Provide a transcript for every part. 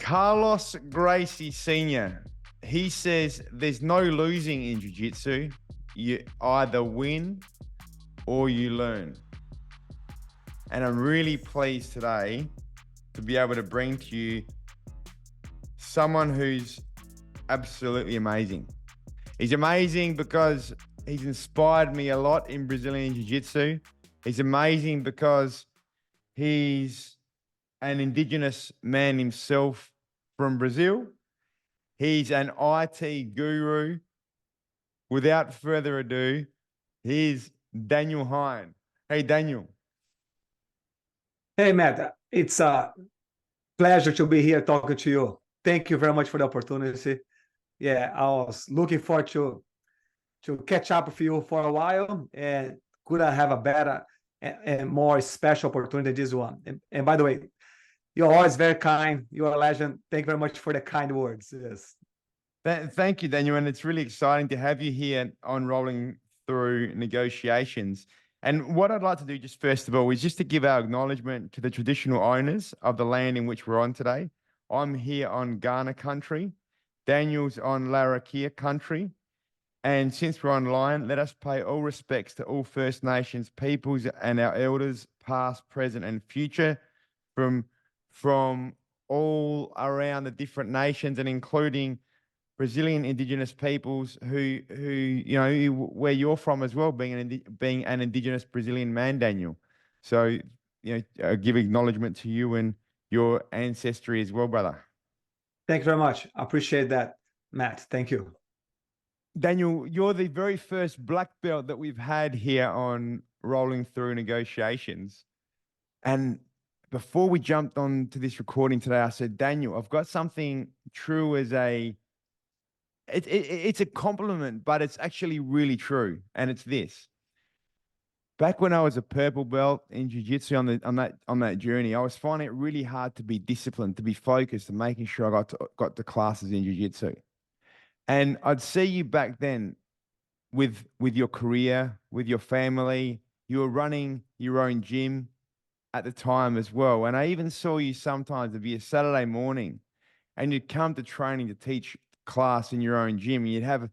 Carlos Gracie Sr., he says there's no losing in jiu-jitsu. You either win or you learn. And I'm really pleased today to be able to bring to you someone who's absolutely amazing. He's amazing because he's inspired me a lot in Brazilian Jiu-Jitsu. He's amazing because he's an indigenous man himself from Brazil. He's an IT guru. Without further ado, here's Daniel Hein. Hey, Daniel. Hey, Matt. It's a pleasure to be here talking to you. Thank you very much for the opportunity. Yeah, I was looking forward to catch up with you for a while, and couldn't have a better and more special opportunity than this one. And by the way, you're always very kind. You're a legend. Thank you very much for the kind words. Yes. Thank you, Daniel. And it's really exciting to have you here on Rolling Through Negotiations. And what I'd like to do just first of all is just to give our acknowledgement to the traditional owners of the land in which we're on today. I'm here on Ghana country. Daniel's on Larrakia country. And since we're online, let us pay all respects to all First Nations peoples and our elders, past, present, and future, from all around the different nations and including Brazilian indigenous peoples who where you're from as well, being an indigenous Brazilian man, Daniel. So I give acknowledgement to you and your ancestry as well, brother. Thank you very much. I appreciate that, Matt. Thank you. Daniel, you're the very first black belt that we've had here on Rolling Through Negotiations. And before we jumped on to this recording today, I said, Daniel, I've got something true as it's a compliment, but it's actually really true. And it's this. Back when I was a purple belt in jiu-jitsu on that journey, I was finding it really hard to be disciplined, to be focused, and making sure I got to classes in jiu-jitsu. And I'd see you back then with your career, with your family. You were running your own gym at the time as well. And I even saw you sometimes, it'd be a Saturday morning, and you'd come to training to teach class in your own gym. You'd have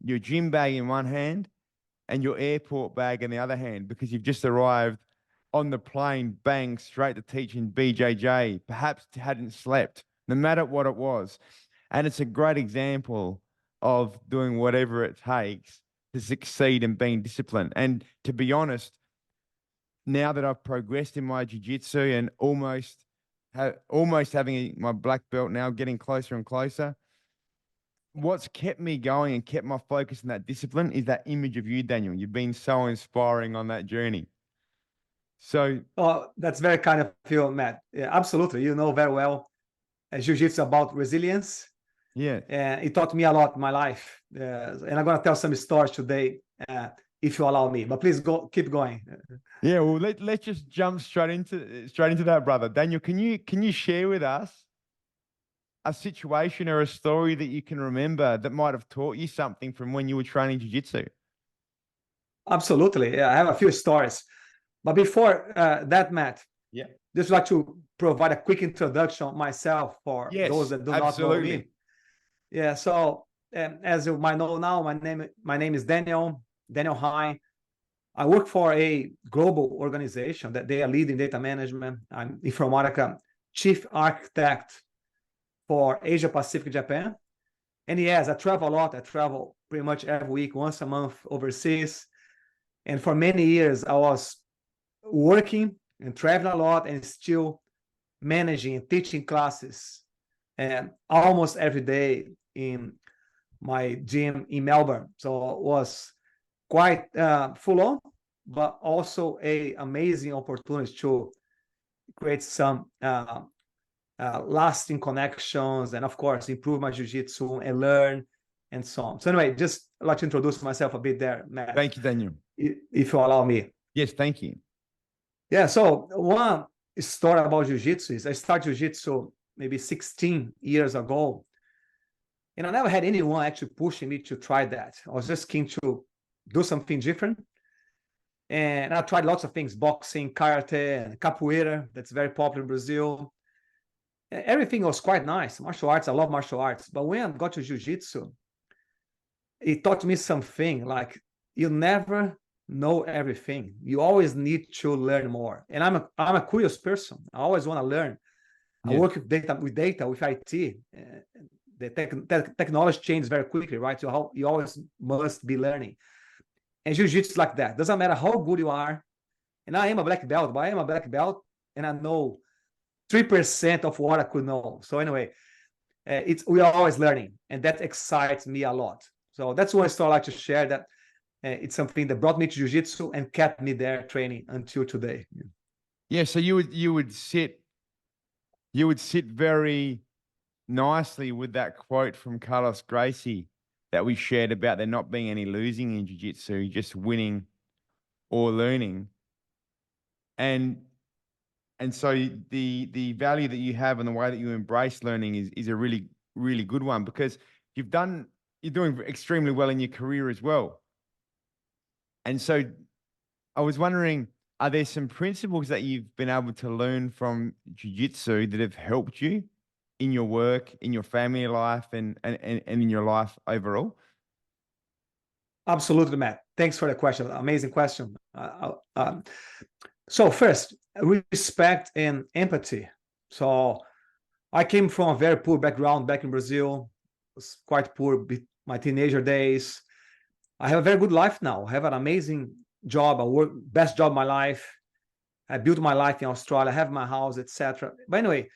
your gym bag in one hand and your airport bag in the other hand because you've just arrived on the plane, bang, straight to teach in BJJ, perhaps hadn't slept, no matter what it was. And it's a great example of doing whatever it takes to succeed and being disciplined. And to be honest, now that I've progressed in my jiu-jitsu and almost having my black belt now, getting closer and closer, what's kept me going and kept my focus in that discipline is that image of you, Daniel. You've been so inspiring on that journey. So, oh, that's very kind of you, Matt. Yeah, absolutely. You know very well, jiu-jitsu about resilience. Yeah. And it taught me a lot in my life. And I'm going to tell some stories today, if you allow me. But please keep going. Yeah, well, let's just jump straight into that, brother. Daniel, can you share with us a situation or a story that you can remember that might have taught you something from when you were training jiu-jitsu? Absolutely. Yeah, I have a few stories. But before that, Matt, yeah, just like to provide a quick introduction of myself for those that do not know me. Yeah, so as you might know now, my name is Daniel Hein. I work for a global organization that they are leading data management. I'm Informatica chief architect for Asia Pacific Japan. And yes, I travel a lot. I travel pretty much every week, once a month overseas. And for many years, I was working and traveling a lot and still managing and teaching classes and almost every day in my gym in Melbourne. So it was quite full on, but also a amazing opportunity to create some lasting connections and, of course, improve my jiu-jitsu and learn and so on. So anyway, just I'd like to introduce myself a bit there, Matt. Thank you, Daniel. If you allow me. Yes, thank you. Yeah, so one story about jiu-jitsu is I started jiu-jitsu maybe 16 years ago. And I never had anyone actually pushing me to try that. I was just keen to do something different. And I tried lots of things, boxing, karate, and capoeira. That's very popular in Brazil. everything was quite nice. Martial arts, I love martial arts. But when I got to jiu-jitsu, it taught me something like you never know everything. You always need to learn more. And I'm a curious person. I always want to learn. I work with data, with IT. The technology changes very quickly, right? So you always must be learning. And jiu-jitsu is like that. Doesn't matter how good you are. And I am a black belt, but I am a black belt and I know 3% of what I could know. So anyway, we are always learning, and that excites me a lot. So that's one story I like to share, that it's something that brought me to jiu-jitsu and kept me there training until today. Yeah, so you would sit very nicely with that quote from Carlos Gracie that we shared about there not being any losing in jiu-jitsu, just winning or learning. And so the value that you have and the way that you embrace learning is a really, really good one, because you're doing extremely well in your career as well. And so I was wondering, are there some principles that you've been able to learn from jiu-jitsu that have helped you in your work, in your family life, and in your life overall? Absolutely, Matt. Thanks for the question. Amazing question. So first, respect and empathy. So I came from a very poor background back in Brazil. Was quite poor my teenager days. I have a very good life now. I have an amazing job. I work best job of my life. I built my life in Australia. I have my house, etc. But anyway,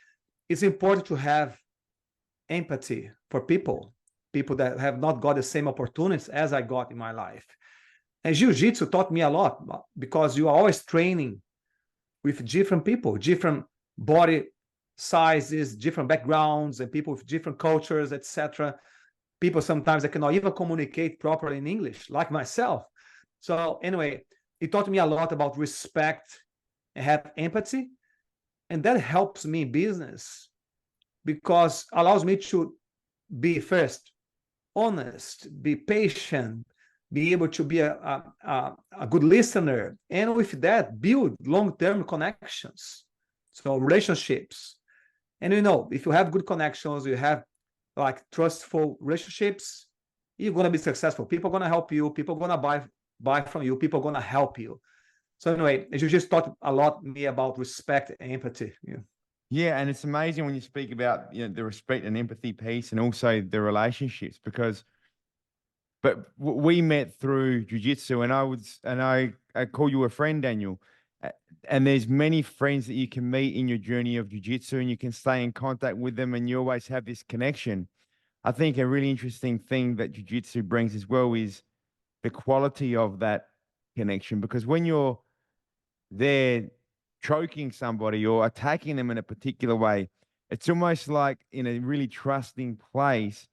it's important to have empathy for people that have not got the same opportunities as I got in my life. And jiu-jitsu taught me a lot, because you are always training with different people, different body sizes, different backgrounds, and people with different cultures, etc. People sometimes that cannot even communicate properly in English, like myself. So anyway, it taught me a lot about respect and have empathy. And that helps me in business, because allows me to be first honest, be patient, be able to be a good listener, and with that build long-term connections, so relationships. And if you have good connections, you have like trustful relationships, you're going to be successful. People are going to help you, people are going to buy from you, people are going to help you. So anyway, you just talked a lot me about respect and empathy. Yeah, and it's amazing when you speak about the respect and empathy piece, and also the relationships, because we met through jiu-jitsu, and I call you a friend, Daniel. And there's many friends that you can meet in your journey of jiu-jitsu, and you can stay in contact with them, and you always have this connection. I think a really interesting thing that jiu-jitsu brings as well is the quality of that connection, because when you're there choking somebody or attacking them in a particular way, it's almost like in a really trusting place,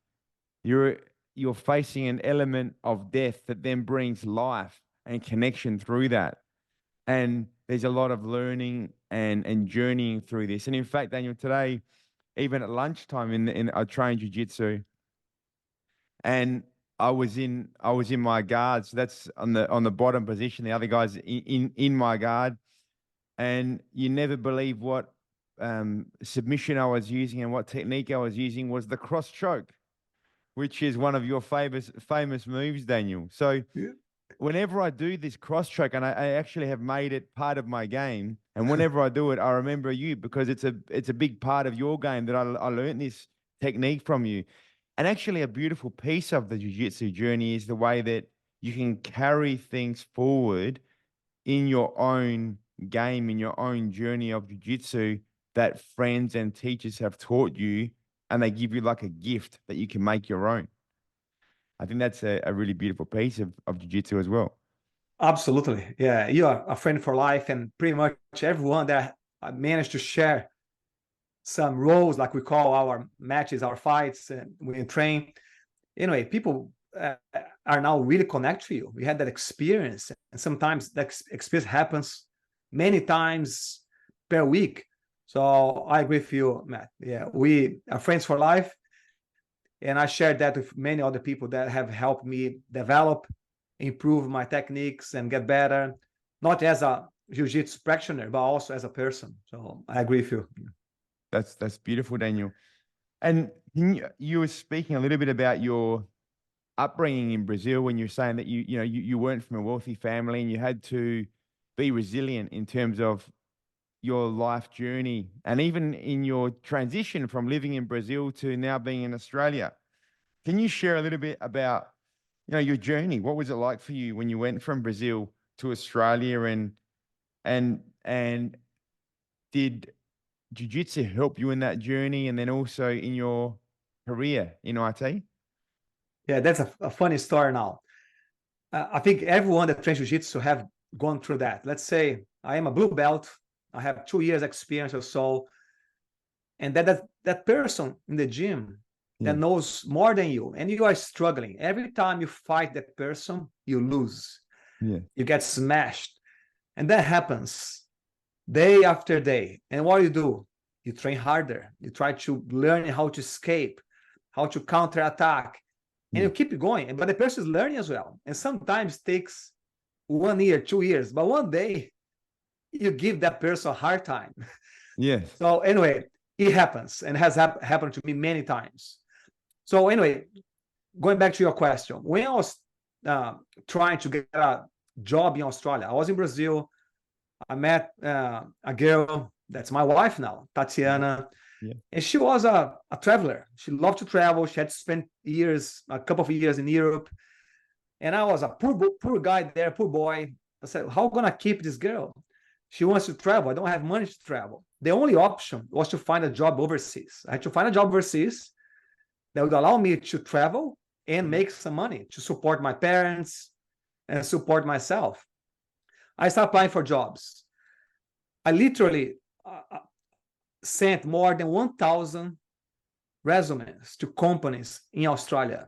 you're facing an element of death that then brings life and connection through that. And there's a lot of learning and journeying through this. And in fact, Daniel, today, even at lunchtime I trained jiu-jitsu, and I was in my guard. So that's on the bottom position. The other guy's in my guard. And you never believe what submission I was using and what technique I was using was the cross choke, which is one of your famous moves, Daniel. So whenever I do this cross choke, and I actually have made it part of my game, and whenever I do it, I remember you, because it's a big part of your game that I learned this technique from you. And actually a beautiful piece of the jiu-jitsu journey is the way that you can carry things forward in your own game, in your own journey of jiu-jitsu, that friends and teachers have taught you, and they give you like a gift that you can make your own. I think that's a really beautiful piece of jiu-jitsu as well. Absolutely. Yeah, you are a friend for life, and pretty much everyone that I managed to share some roles, like we call our matches, our fights, when you train. Anyway, people are now really connect to you. We had that experience, and sometimes that experience happens many times per week. So I agree with you, Matt. Yeah, we are friends for life, and I shared that with many other people that have helped me develop, improve my techniques, and get better, not as a jiu-jitsu practitioner, but also as a person. So I agree with you. That's beautiful, Daniel. And you were speaking a little bit about your upbringing in Brazil when you're saying that you weren't from a wealthy family and you had to be resilient in terms of your life journey and even in your transition from living in Brazil to now being in Australia. Can you share a little bit about, your journey? What was it like for you when you went from Brazil to Australia, and did jiu-jitsu help you in that journey and then also in your career in IT? Yeah, that's a funny story now. I think everyone that trains jiu-jitsu have gone through that. Let's say I am a blue belt. I have 2 years experience or so. And that person in the gym that knows more than you, and you are struggling. Every time you fight that person, you lose. Yeah. You get smashed. And that happens day after day. And what do? You train harder. You try to learn how to escape, how to counterattack. And you keep going. But the person is learning as well. And sometimes takes 1 year, 2 years. But one day, you give that person a hard time. Yes. So anyway, it happens and has happened to me many times. So anyway, going back to your question, when I was trying to get a job in Australia, I was in Brazil. I met a girl that's my wife now, Tatiana. Yeah. And she was a traveler. She loved to travel. She had spent a couple of years in Europe. And I was a poor guy there, poor boy. I said, how am I going to keep this girl? She wants to travel. I don't have money to travel. The only option was to find a job overseas. I had to find a job overseas that would allow me to travel and make some money to support my parents and support myself. I started applying for jobs. I literally sent more than 1,000 resumes to companies in Australia.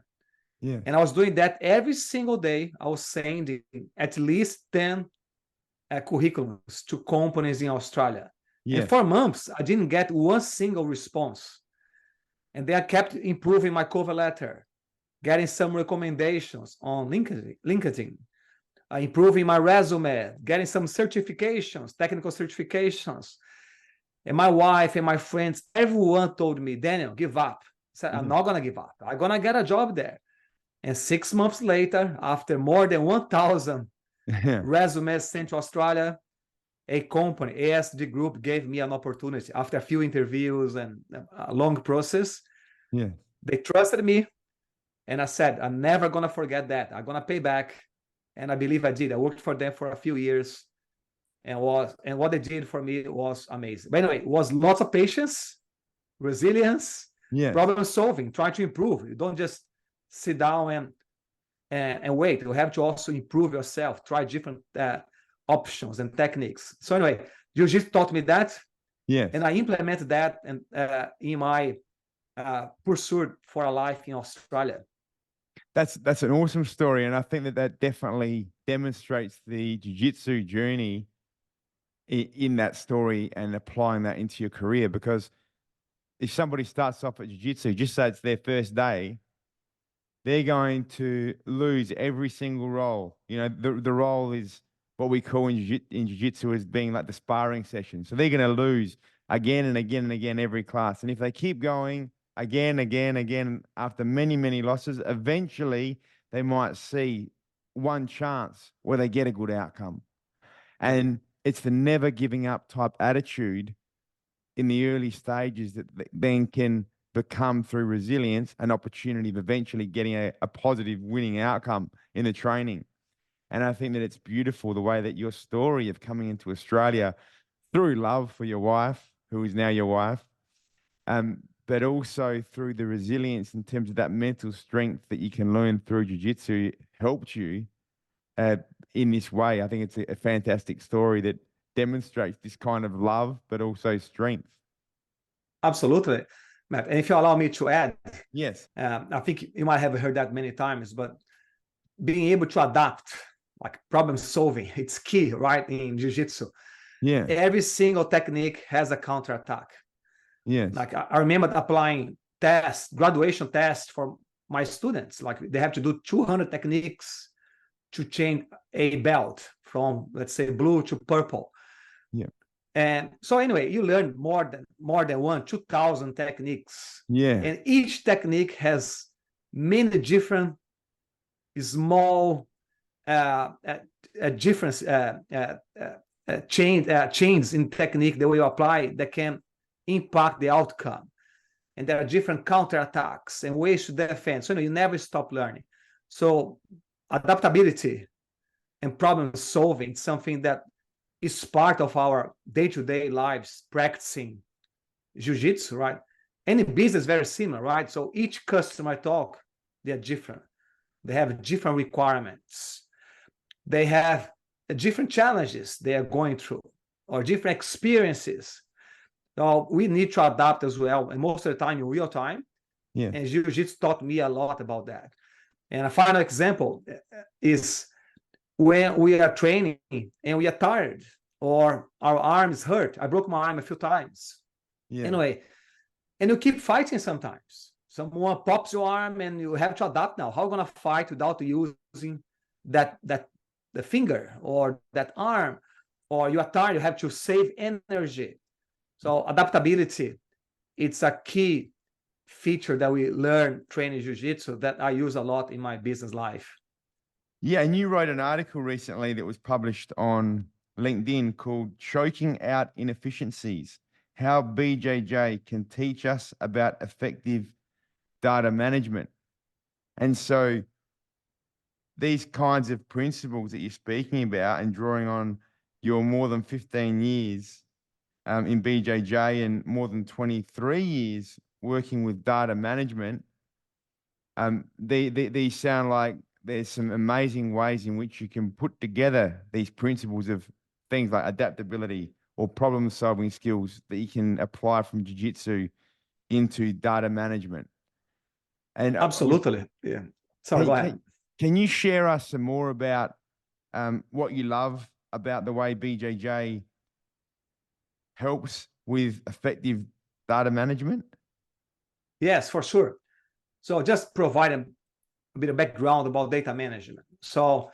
Yeah. And I was doing that every single day. I was sending at least 10 curriculums to companies in Australia. Yeah. And for months, I didn't get one single response. And then I kept improving my cover letter, getting some recommendations on LinkedIn, improving my resume, getting some certifications, technical certifications. And my wife and my friends, everyone told me, Daniel, give up. I said, I'm not going to give up. I'm going to get a job there. And 6 months later, after more than 1,000 resumes sent to Australia, a company, ASD Group, gave me an opportunity after a few interviews and a long process. Yeah. They trusted me. And I said, I'm never going to forget that. I'm going to pay back. And I believe I did. I worked for them for a few years. And what they did for me was amazing. But anyway, it was lots of patience, resilience, problem solving, trying to improve. You don't just sit down and wait. You have to also improve yourself, try different options and techniques. So anyway, Jiu-Jitsu taught me that. Yes. And I implemented that in my pursuit for a life in Australia. That's an awesome story. And I think that definitely demonstrates the jiu-jitsu journey in that story and applying that into your career. Because if somebody starts off at jiu-jitsu, just say it's their first day, they're going to lose every single role. The role is what we call in jiu-jitsu as being like the sparring session. So they're going to lose again and again and again every class. And if they keep going again, after many, many losses, eventually they might see one chance where they get a good outcome. And it's the never giving up type attitude in the early stages that then can become, through resilience, an opportunity of eventually getting a positive winning outcome in the training. And I think that it's beautiful the way that your story of coming into Australia through love for your wife, who is now your wife, but also through the resilience in terms of that mental strength that you can learn through jiu-jitsu helped you in this way. I think it's a fantastic story that demonstrates this kind of love, but also strength. Absolutely, Matt. And if you allow me to add, yes, I think you might have heard that many times, but being able to adapt, like problem solving, it's key, right, in jiu-jitsu. Yeah. Every single technique has a counterattack. Yes. Like I remember applying graduation tests for my students. Like they have to do 200 techniques to change a belt from, let's say, blue to purple. Yeah. And so anyway, you learn more than 2,000 techniques. Yeah. And each technique has many different small difference chains in technique that we apply that can impact the outcome. And there are different counterattacks and ways to defend. So you never stop learning. So adaptability and problem solving is something that is part of our day-to-day lives practicing jiu-jitsu, right? Any business very similar, right? So each customer I talk, they're different. They have different requirements. They have different challenges they are going through or different experiences. So we need to adapt as well, and most of the time in real time. Yeah. And jiu-jitsu taught me a lot about that. And a final example is when we are training and we are tired or our arm is hurt. I broke my arm a few times. Yeah. Anyway, and you keep fighting sometimes. Someone pops your arm and you have to adapt now. How are you going to fight without using the finger or that arm? Or you are tired, you have to save energy. So adaptability, it's a key feature that we learn training jiu-jitsu that I use a lot in my business life. Yeah, and you wrote an article recently that was published on LinkedIn called Choking Out Inefficiencies, How BJJ Can Teach Us About Effective Data Management. And so these kinds of principles that you're speaking about and drawing on your more than 15 years in BJJ and more than 23 years working with data management, these sound like there's some amazing ways in which you can put together these principles of things like adaptability or problem-solving skills that you can apply from jiu-jitsu into data management. And absolutely, yeah. Sorry, go ahead. Can you share us some more about what you love about the way BJJ helps with effective data management? Yes, for sure. So just provide a bit of background about data management. So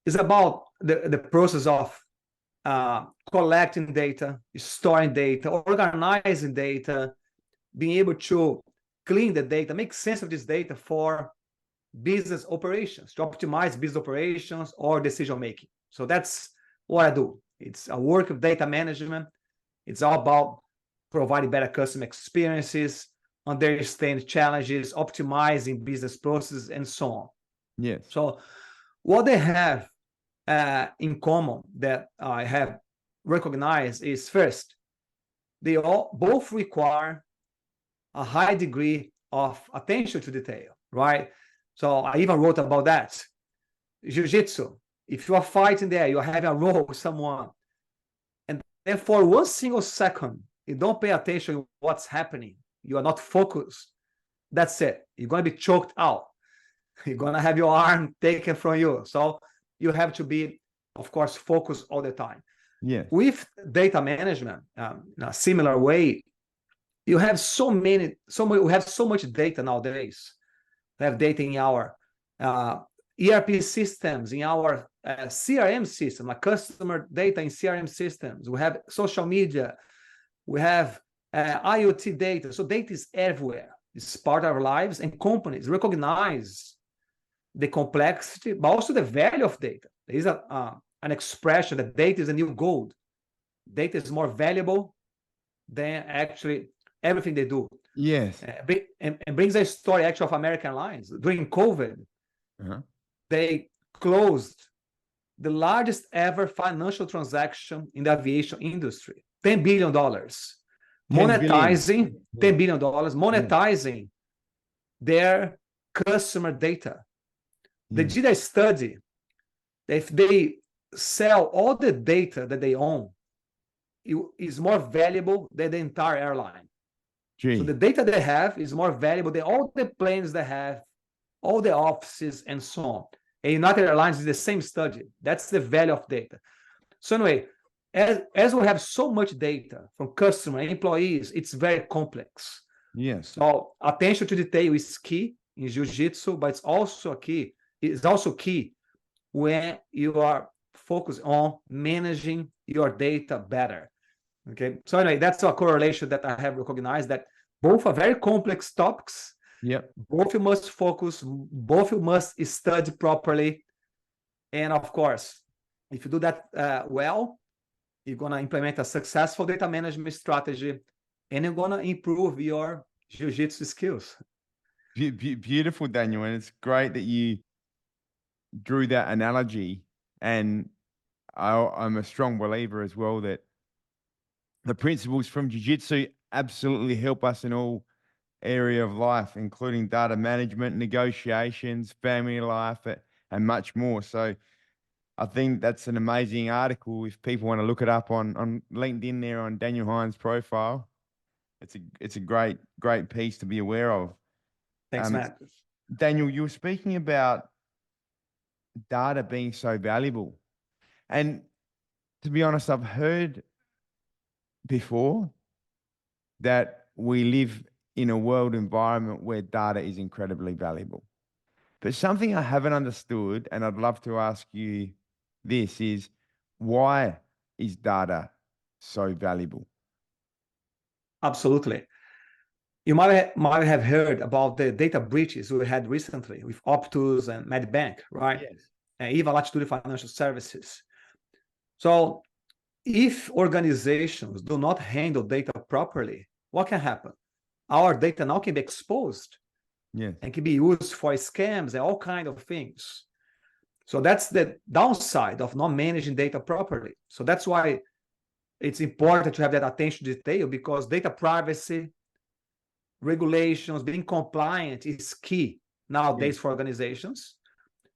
it's about the process of collecting data, storing data, organizing data, being able to clean the data, make sense of this data for business operations, to optimize business operations or decision making. So that's what I do. It's a work of data management. It's all about providing better customer experiences, understand challenges, optimizing business processes, and so on. Yes. So what they have in common that I have recognized is, first, they all both require a high degree of attention to detail, right? So I even wrote about that. Jiu-jitsu, if you are fighting there, you're having a roll with someone, and then for 1 single second, you don't pay attention to what's happening, you are not focused, that's it. You're going to be choked out. You're going to have your arm taken from you. So you have to be, of course, focused all the time. Yeah. With data management, in a similar way, you have we have so much data nowadays. We have data in our ERP systems, in our CRM system, like customer data in CRM systems. We have social media. We have IoT data. So data is everywhere. It's part of our lives, and companies recognize the complexity, but also the value of data. There is an expression that data is a new gold. Data is more valuable than actually everything they do. Yes. And brings a story actually of American Airlines. During COVID, they closed the largest ever financial transaction in the aviation industry, $10 billion. Monetizing $10 billion, monetizing their customer data. They did a study that if they sell all the data that they own, it is more valuable than the entire airline. Gee. So the data they have is more valuable than all the planes they have, all the offices, and so on. And United Airlines is the same study. That's the value of data. So anyway, as we have so much data from customer and employees, it's very complex. Yes. So attention to detail is key in jiu-jitsu, but it's also key when you are focused on managing your data better. Okay. So anyway, that's a correlation that I have recognized, that both are very complex topics. Yep. Both you must focus, both you must study properly. And of course, if you do that well, you're going to implement a successful data management strategy, and you're going to improve your jiu-jitsu skills. Beautiful, Daniel. And it's great that you drew that analogy. And I'm a strong believer as well that the principles from jiu-jitsu absolutely help us in all area of life, including data management, negotiations, family life, and much more. So I think that's an amazing article. If people want to look it up on LinkedIn there on Daniel Hines' profile, it's a great piece to be aware of. Thanks, Matt. Daniel, you were speaking about data being so valuable. And to be honest, I've heard before that we live in a world environment where data is incredibly valuable. But something I haven't understood, and I'd love to ask you this, is why is data so valuable? Absolutely. You might have heard about the data breaches we had recently with Optus and Medibank, right? Yes. And even Latitude Financial Services. So if organizations do not handle data properly, what can happen? Our data now can be exposed. Yes. And can be used for scams and all kinds of things. So that's the downside of not managing data properly. So that's why it's important to have that attention to detail, because data privacy, regulations, being compliant is key nowadays for organizations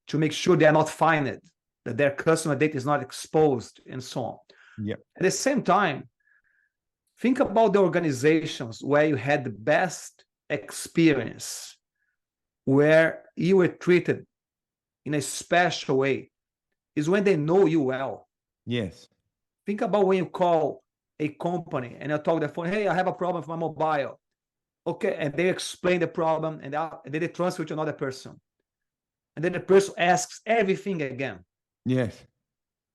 to make sure they are not fined, that their customer data is not exposed, and so on. Yep. At the same time, think about the organizations where you had the best experience, where you were treated in a special way, is when they know you well. Yes. Think about when you call a company and you talk on the phone, hey, I have a problem with my mobile. Okay, and they explain the problem, and then they transfer to another person. And then the person asks everything again. Yes.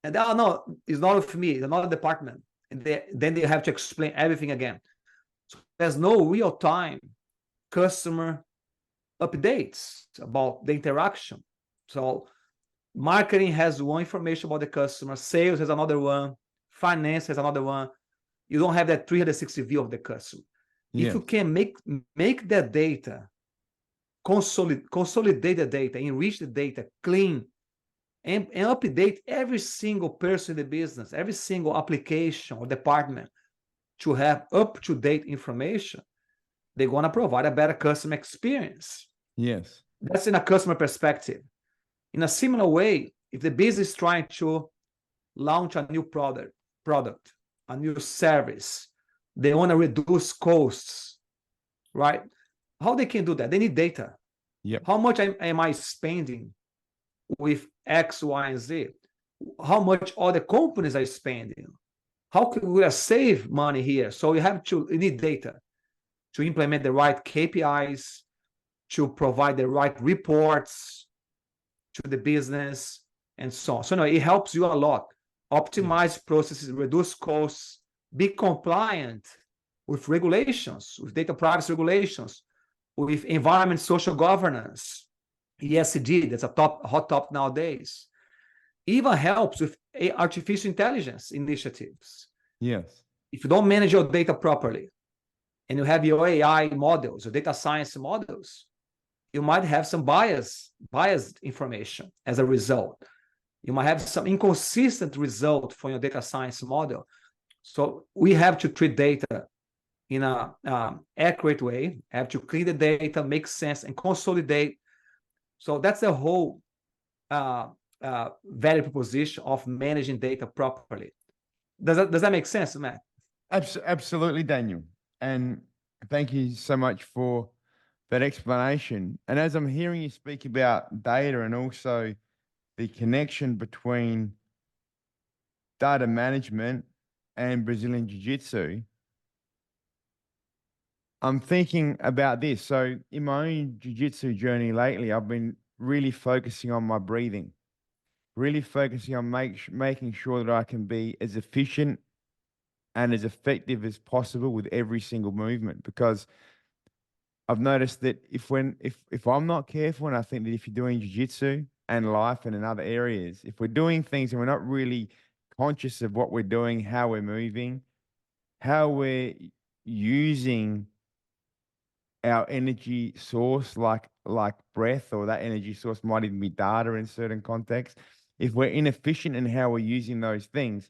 And oh, no, it's not with me, it's another department. And then they have to explain everything again. So there's no real-time customer updates about the interaction. So marketing has one information about the customer, sales has another one, finance has another one. You don't have that 360 view of the customer. Yes. If you can make that data, consolidate the data, enrich the data, clean, and update every single person in the business, every single application or department to have up-to-date information, they're going to provide a better customer experience. Yes. That's in a customer perspective. In a similar way, if the business is trying to launch a new product, a new service, they want to reduce costs, right? How they can do that? They need data. Yep. How much am I spending with X, Y, and Z? How much other companies are spending? How can we save money here? So you need data to implement the right KPIs, to provide the right reports to the business, and so on. So no, it helps you a lot. Optimize processes, reduce costs, be compliant with regulations, with data privacy regulations, with environment social governance, ESG, that's a hot topic nowadays. Even helps with artificial intelligence initiatives. Yes. If you don't manage your data properly, and you have your AI models, your data science models, you might have some biased information as a result. You might have some inconsistent result for your data science model. So we have to treat data in an accurate way, have to clean the data, make sense, and consolidate. So that's the whole value proposition of managing data properly. Does that make sense, Matt? Absolutely, Daniel. And thank you so much for that explanation. And as I'm hearing you speak about data and also the connection between data management and Brazilian Jiu-Jitsu, I'm thinking about this. So in my own Jiu-Jitsu journey lately, I've been really focusing on my breathing, really focusing on making sure that I can be as efficient and as effective as possible with every single movement. Because I've noticed that if I'm not careful, and I think that if you're doing jiu-jitsu and life and in other areas, if we're doing things and we're not really conscious of what we're doing, how we're moving, how we're using our energy source, like breath, or that energy source might even be data in certain contexts. If we're inefficient in how we're using those things,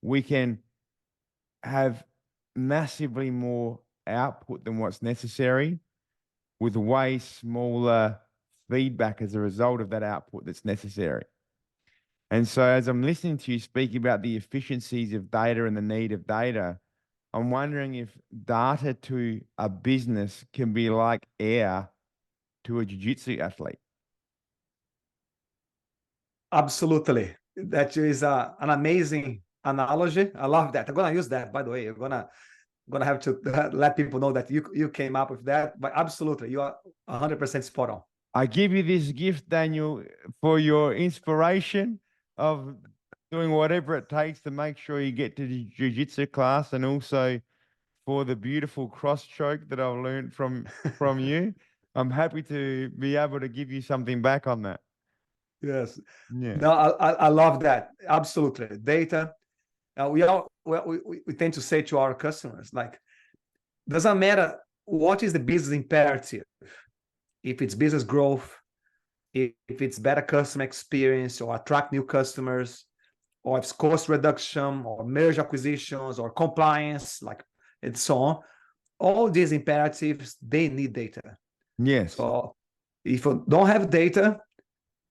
we can have massively more output than what's necessary with way smaller feedback as a result of that output that's necessary. And so as I'm listening to you speak about the efficiencies of data and the need of data, I'm wondering if data to a business can be like air to a jiu-jitsu athlete. Absolutely. That is an amazing analogy. I love that. I'm gonna use that, by the way. I'm gonna have to let people know that you came up with that. But absolutely, you are 100% spot on. I give you this gift, Daniel, for your inspiration of doing whatever it takes to make sure you get to the jiu-jitsu class, and also for the beautiful cross choke that I've learned from you. I'm happy to be able to give you something back on that. Yes. Yeah. No, I love that. Absolutely. Data. We tend to say to our customers, like, doesn't matter what is the business imperative. If it's business growth, if it's better customer experience or attract new customers, or if it's cost reduction or merge acquisitions or compliance, like, and so on, all these imperatives, they need data. Yes. So if you don't have data,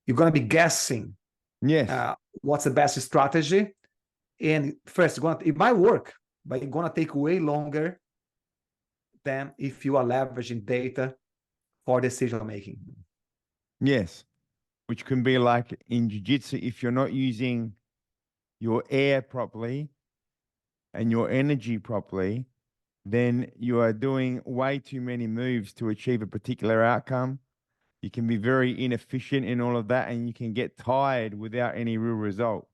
you're going to be guessing. Yes. What's the best strategy? And first, it might work, but it's going to take way longer than if you are leveraging data for decision making. Yes. Which can be like in jiu-jitsu, if you're not using your air properly and your energy properly, then you are doing way too many moves to achieve a particular outcome. You can be very inefficient in all of that, and you can get tired without any real result.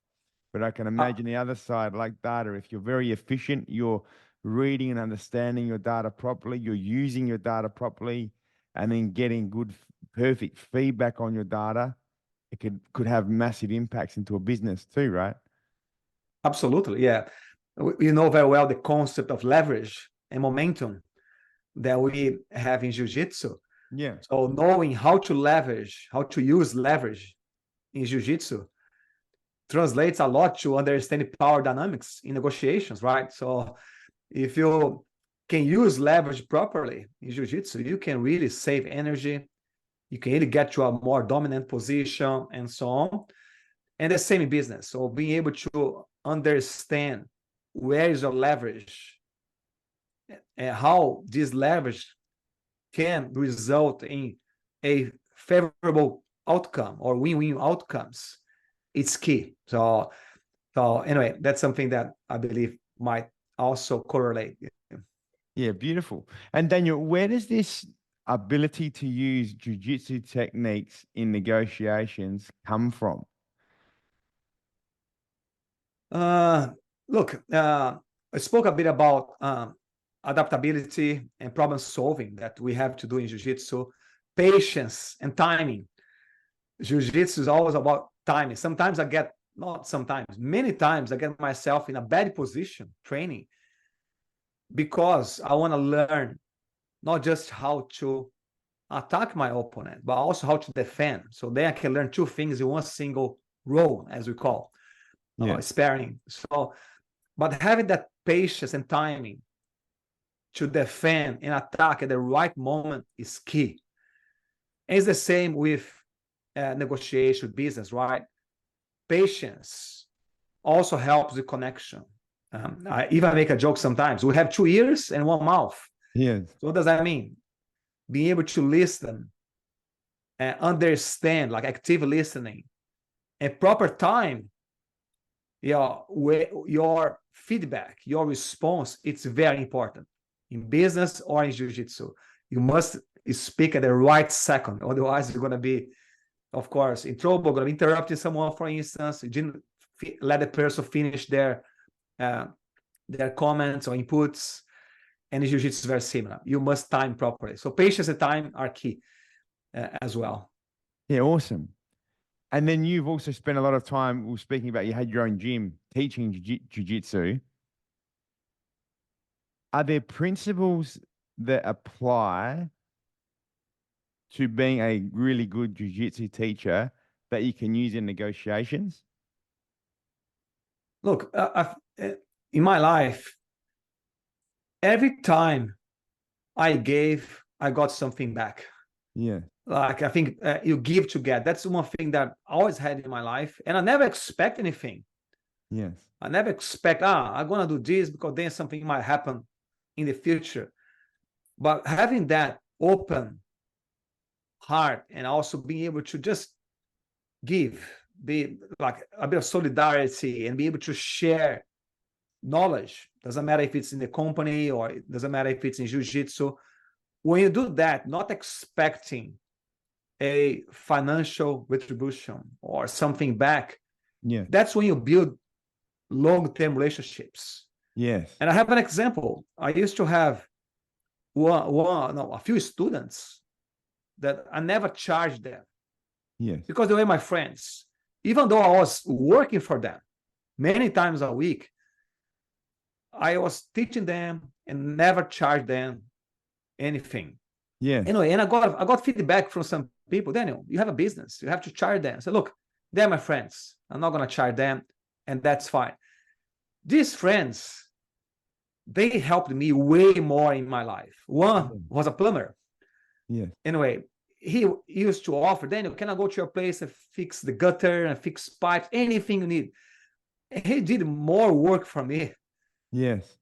But I can imagine the other side, like data. If you're very efficient, you're reading and understanding your data properly, you're using your data properly, and then getting good, perfect feedback on your data, it could have massive impacts into a business too, right? Absolutely, yeah. We know very well the concept of leverage and momentum that we have in jiu-jitsu. Yeah. So knowing how to use leverage in jiu-jitsu translates a lot to understanding power dynamics in negotiations, right? So if you can use leverage properly in jiu-jitsu, you can really save energy. You can really get to a more dominant position and so on. And the same in business. So being able to understand where is your leverage and how this leverage can result in a favorable outcome or win-win outcomes, it's key. So anyway, that's something that I believe might also correlate. Yeah, beautiful. And Daniel, where does this ability to use jiu-jitsu techniques in negotiations come from? Look, I spoke a bit about adaptability and problem solving that we have to do in jiu-jitsu, patience and timing. Jiu-jitsu is always about timing. Sometimes I get, not sometimes, many times I get myself in a bad position training because I want to learn not just how to attack my opponent, but also how to defend. So then I can learn two things in one single role, as we call sparring. So, but having that patience and timing to defend and attack at the right moment is key. And it's the same with negotiation business, right? Patience also helps the connection. I even make a joke sometimes. We have 2 ears and 1 mouth. Yes. So what does that mean? Being able to listen and understand, like active listening, and proper time, your feedback, your response, it's very important in business or in jiu-jitsu. You must speak at the right second. Otherwise, you're going to be, of course, in trouble, going to be interrupting someone, for instance. You didn't let the person finish their their comments or inputs. And Jiu-Jitsu is very similar. You must time properly. So patience and time are key as well. Yeah, awesome. And then you've also spent a lot of time, we were speaking about you had your own gym teaching jiu-jitsu. Are there principles that apply to being a really good jiu-jitsu teacher that you can use in negotiations? Look, in my life, every time I gave, I got something back. Yeah. Like, I think you give to get. That's one thing that I always had in my life. And I never expect anything. Yes. I never expect, I'm going to do this because then something might happen in the future. But having that open heart and also being able to just give, be like a bit of solidarity and be able to share knowledge. Doesn't matter if it's in the company or it doesn't matter if it's in jiu-jitsu. When you do that, not expecting a financial retribution or something back, yeah, that's when you build long-term relationships. Yes. And I have an example. I used to have a few students that I never charged them. Yes. Because they were my friends. Even though I was working for them many times a week, I was teaching them and never charged them anything. Yeah. Anyway, and I got feedback from some people. Daniel, you have a business. You have to charge them. So look, they're my friends. I'm not going to charge them, and that's fine. These friends, they helped me way more in my life. One was a plumber. Yeah. Anyway, he used to offer, Daniel, can I go to your place and fix the gutter and fix pipes, anything you need? And he did more work for me Yes.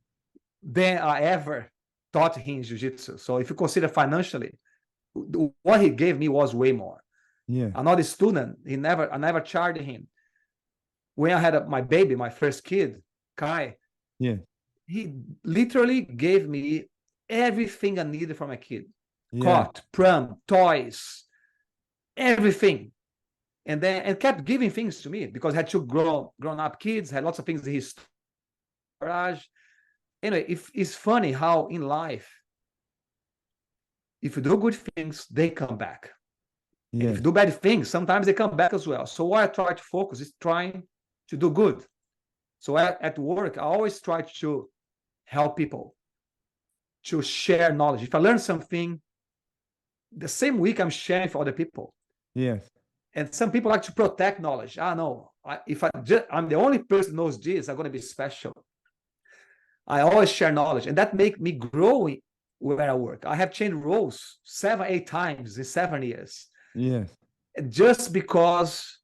than I ever taught him in jiu-jitsu. So if you consider financially, what he gave me was way more. Yeah. Another student, I never charged him. When I had my baby, my first kid, Kai, Yeah. he literally gave me everything I needed for my kid. Yeah. Cot, pram, toys, everything. And kept giving things to me because I had two grown-up kids, had lots of things in his garage. Anyway, it's funny how in life, if you do good things, they come back. Yes. And if you do bad things, sometimes they come back as well. So what I try to focus is trying to do good. So at work, I always try to help people, to share knowledge. If I learn something, the same week I'm sharing for other people. Yes. And some people like to protect knowledge. No, if I'm the only person who knows this, I'm going to be special. I always share knowledge, and that makes me grow where I work. I have changed roles 7-8 times in 7 years. Yes. Just because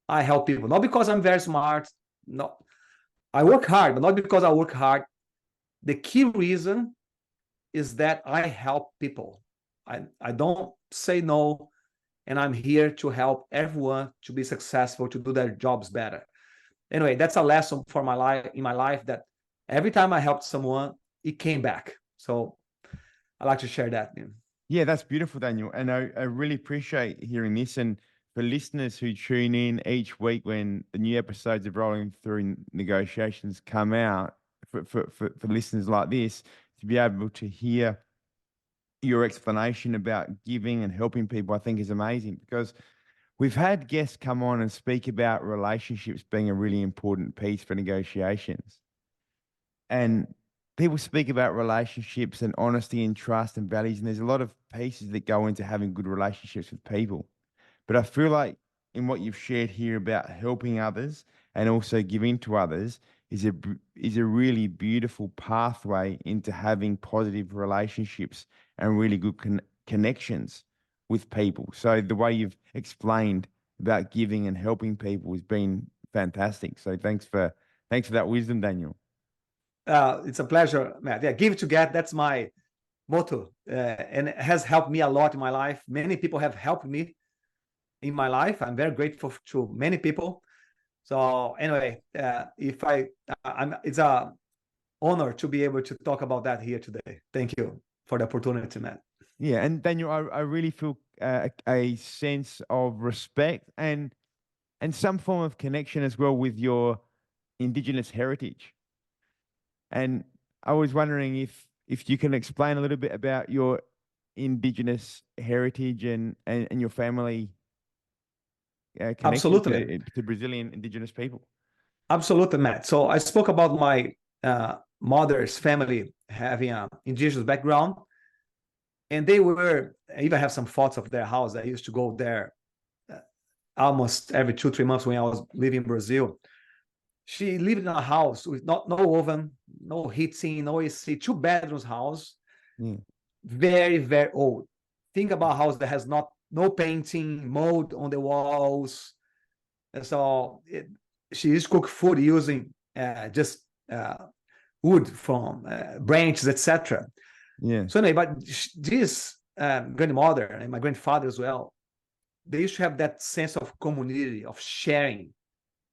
I help people, not because I'm very smart. No, I work hard, but not because I work hard. The key reason is that I help people. I don't say no, and I'm here to help everyone to be successful, to do their jobs better. Anyway, that's a lesson for my life in my life, that every time I helped someone, it came back. So I like to share that. Yeah, that's beautiful, Daniel. And I really appreciate hearing this. And for listeners who tune in each week when the new episodes of Rolling Through Negotiations come out, for listeners like this, to be able to hear your explanation about giving and helping people, I think is amazing, because we've had guests come on and speak about relationships being a really important piece for negotiations. And people speak about relationships and honesty and trust and values, and there's a lot of pieces that go into having good relationships with people. But I feel like in what you've shared here about helping others and also giving to others is a really beautiful pathway into having positive relationships and really good connections with people. So the way you've explained about giving and helping people has been fantastic. So thanks for that wisdom, Daniel. It's a pleasure, Matt. Yeah, give to get. That's my motto, and it has helped me a lot in my life. Many people have helped me in my life. I'm very grateful to many people. So anyway, it's a honor to be able to talk about that here today. Thank you for the opportunity, Matt. Yeah, and Daniel, I really feel a sense of respect and some form of connection as well with your indigenous heritage. And I was wondering if you can explain a little bit about your indigenous heritage and your family connection Absolutely. to Brazilian indigenous people. Absolutely, Matt. So I spoke about my mother's family having an indigenous background, and they were, I even have some photos of their house. I used to go there almost every 2-3 months when I was living in Brazil. She lived in a house with no oven, no heating, no AC, 2 bedrooms house, very, very old. Think about a house that has no painting, mold on the walls. And so she used to cook food using just wood from branches, etc. Yeah. So anyway, but this grandmother and my grandfather as well, they used to have that sense of community, of sharing.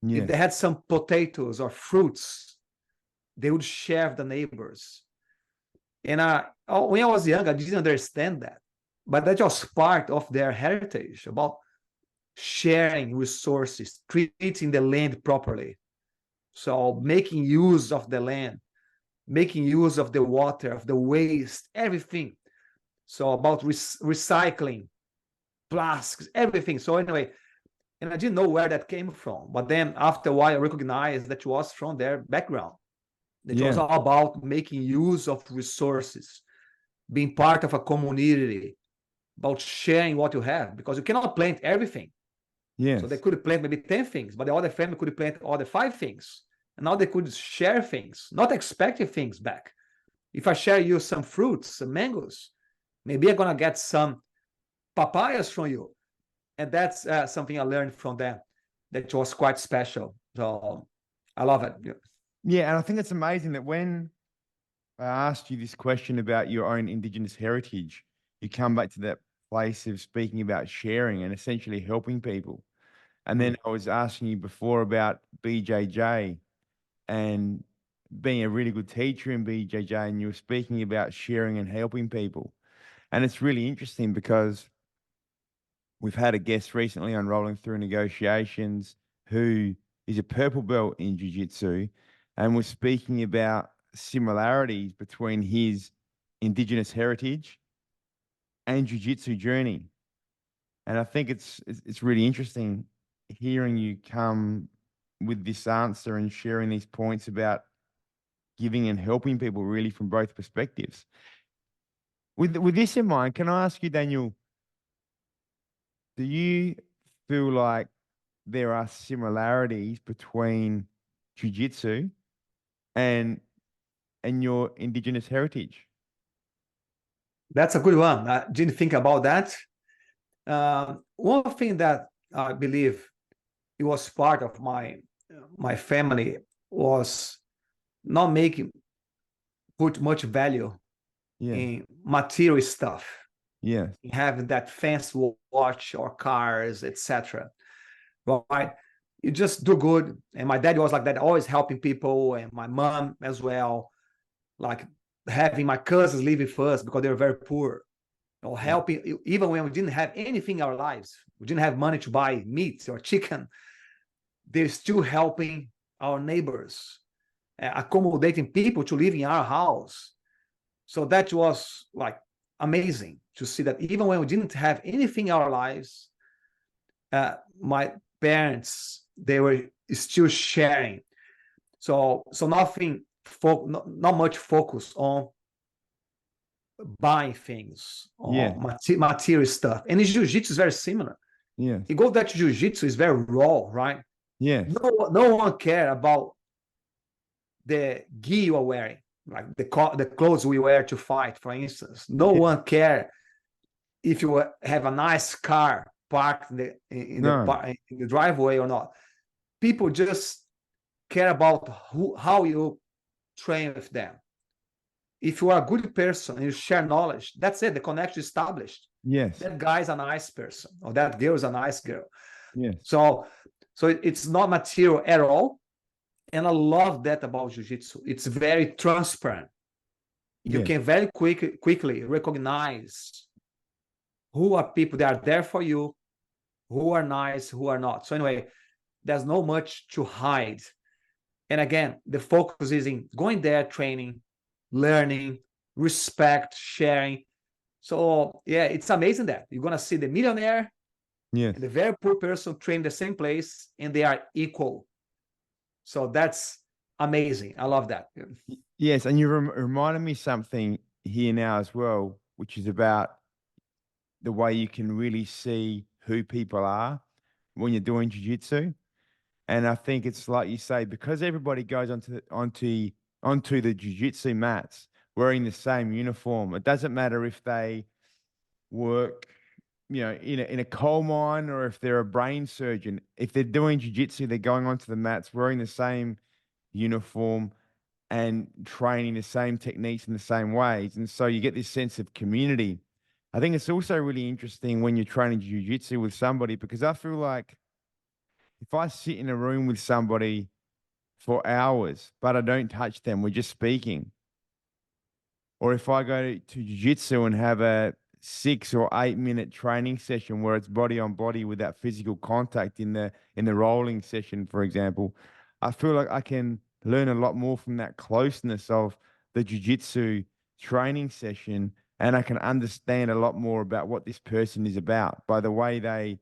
If they had some potatoes or fruits, they would share with the neighbors. And when I was young, I didn't understand that. But that was part of their heritage, about sharing resources, treating the land properly. So making use of the land, making use of the water, of the waste, everything. So about recycling, plastics, everything. So anyway, and I didn't know where that came from. But then after a while, I recognized that it was from their background. It was all about making use of resources, being part of a community, about sharing what you have, because you cannot plant everything. So they could plant maybe 10 things, but the other family could plant other 5 things. And now they could share things, not expecting things back. If I share you some fruits, some mangoes, maybe I'm going to get some papayas from you. And that's something I learned from them that was quite special. So I love it. Yeah, and I think it's amazing that when I asked you this question about your own indigenous heritage, you come back to that place of speaking about sharing and essentially helping people. And then I was asking you before about BJJ and being a really good teacher in BJJ, and you were speaking about sharing and helping people. And it's really interesting because we've had a guest recently on Rolling Through Negotiations who is a purple belt in Jiu-Jitsu and was speaking about similarities between his indigenous heritage and Jiu-Jitsu journey. And I think it's really interesting hearing you come with this answer and sharing these points about giving and helping people really from both perspectives. With this in mind, can I ask you, Daniel, do you feel like there are similarities between Jiu-Jitsu and your indigenous heritage? That's a good one. I didn't think about that. One thing that I believe it was part of my family was not put much value in material stuff. Yeah. Having that fancy watch or cars, etc. Right? You just do good. And my dad was like that, always helping people, and my mom as well, like having my cousins living first because they were very poor, or helping even when we didn't have anything in our lives. We didn't have money to buy meat or chicken. They're still helping our neighbors, accommodating people to live in our house. So that was like amazing to see that even when we didn't have anything in our lives, my parents, they were still sharing. So not much focus on buying things, on material stuff. And in jiu-jitsu is very similar. Yeah. You go back to jiu-jitsu, is very raw, right? Yeah. No one care about the gi you are wearing, like the clothes we wear to fight, for instance. No one care if you have a nice car parked in the driveway or not. People just care about how you train with them. If you are a good person and you share knowledge, that's it. The connection is established. Yes. That guy is a nice person, or that girl is a nice girl. Yes. So it's not material at all. And I love that about jiu-jitsu. It's very transparent. You can very quickly recognize who are people that are there for you, who are nice, who are not. So anyway, there's no much to hide. And again, the focus is in going there, training, learning, respect, sharing. So yeah, it's amazing that you're gonna see the millionaire Yes. and the very poor person train the same place, and they are equal. So that's amazing. I love that. Yes, and you reminded me something here now as well, which is about the way you can really see who people are when you're doing jiu-jitsu. And I think it's like you say, because everybody goes onto the jiu-jitsu mats wearing the same uniform. It doesn't matter if they work, in a coal mine, or if they're a brain surgeon. If they're doing jiu-jitsu, they're going onto the mats wearing the same uniform and training the same techniques in the same ways. And so you get this sense of community. I think it's also really interesting when you're training jiu-jitsu with somebody, because I feel like if I sit in a room with somebody for hours, but I don't touch them, we're just speaking. Or if I go to jiu-jitsu and have a 6 or 8 minute training session where it's body on body with that physical contact in the rolling session, for example, I feel like I can learn a lot more from that closeness of the jiu-jitsu training session, and I can understand a lot more about what this person is about by the way they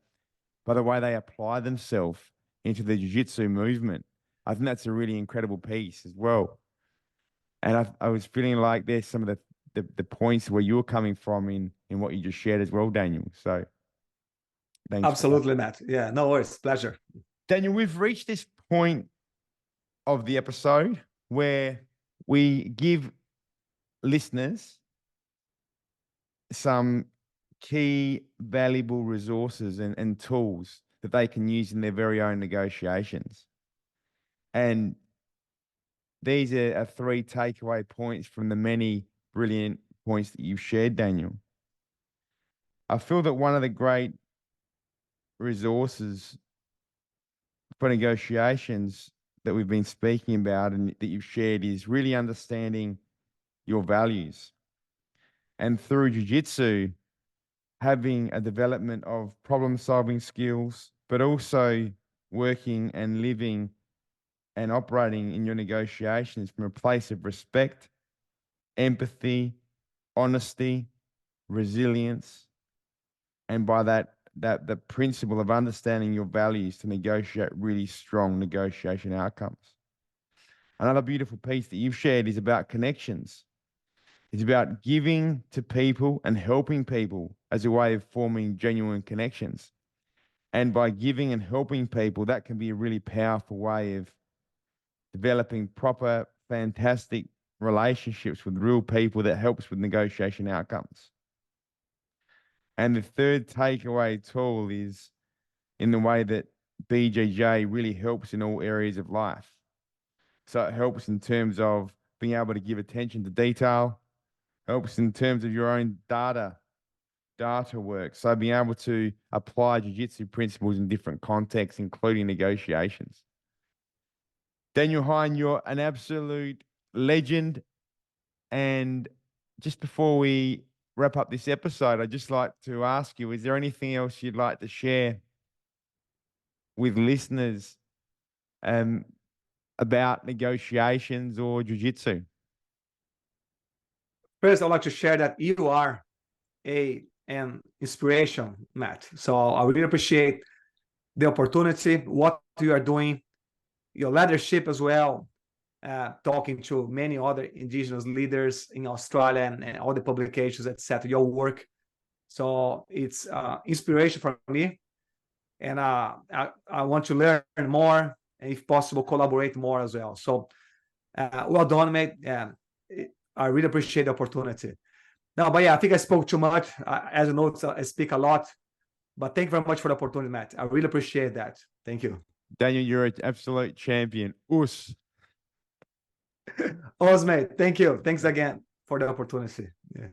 apply themselves into the jiu-jitsu movement. I think that's a really incredible piece as well. And I was feeling like there's some of the points where you're coming from in what you just shared as well, Daniel. So thanks. Absolutely, Matt. Yeah, no worries. Pleasure. Daniel, we've reached this point of the episode where we give listeners some key valuable resources and tools that they can use in their very own negotiations. And these are 3 takeaway points from the many brilliant points that you've shared, Daniel. I feel that one of the great resources for negotiations that we've been speaking about and that you've shared is really understanding your values. And through jiu-jitsu, having a development of problem-solving skills, but also working and living and operating in your negotiations from a place of respect, empathy, honesty, resilience, and by that the principle of understanding your values to negotiate really strong negotiation outcomes. Another beautiful piece that you've shared is about connections. It's about giving to people and helping people as a way of forming genuine connections. And by giving and helping people, that can be a really powerful way of developing proper, fantastic relationships with real people that helps with negotiation outcomes. And the third takeaway tool is in the way that BJJ really helps in all areas of life. So it helps in terms of being able to give attention to detail, helps in terms of your own data work. So being able to apply jiu-jitsu principles in different contexts, including negotiations. Daniel Hein, you're an absolute legend. And just before we wrap up this episode, I'd just like to ask you, is there anything else you'd like to share with listeners about negotiations or jiu-jitsu? First, I'd like to share that you are an inspiration, Matt. So I really appreciate the opportunity, what you are doing, your leadership as well, talking to many other indigenous leaders in Australia and all the publications, etc. Your work. So it's inspiration for me. And I want to learn more, and if possible, collaborate more as well. So well done, mate. I really appreciate the opportunity. No, but yeah, I think I spoke too much. As you know, I speak a lot. But thank you very much for the opportunity, Matt. I really appreciate that. Thank you. Daniel, you're an absolute champion. Us. Us, mate. Thank you. Thanks again for the opportunity. Yeah.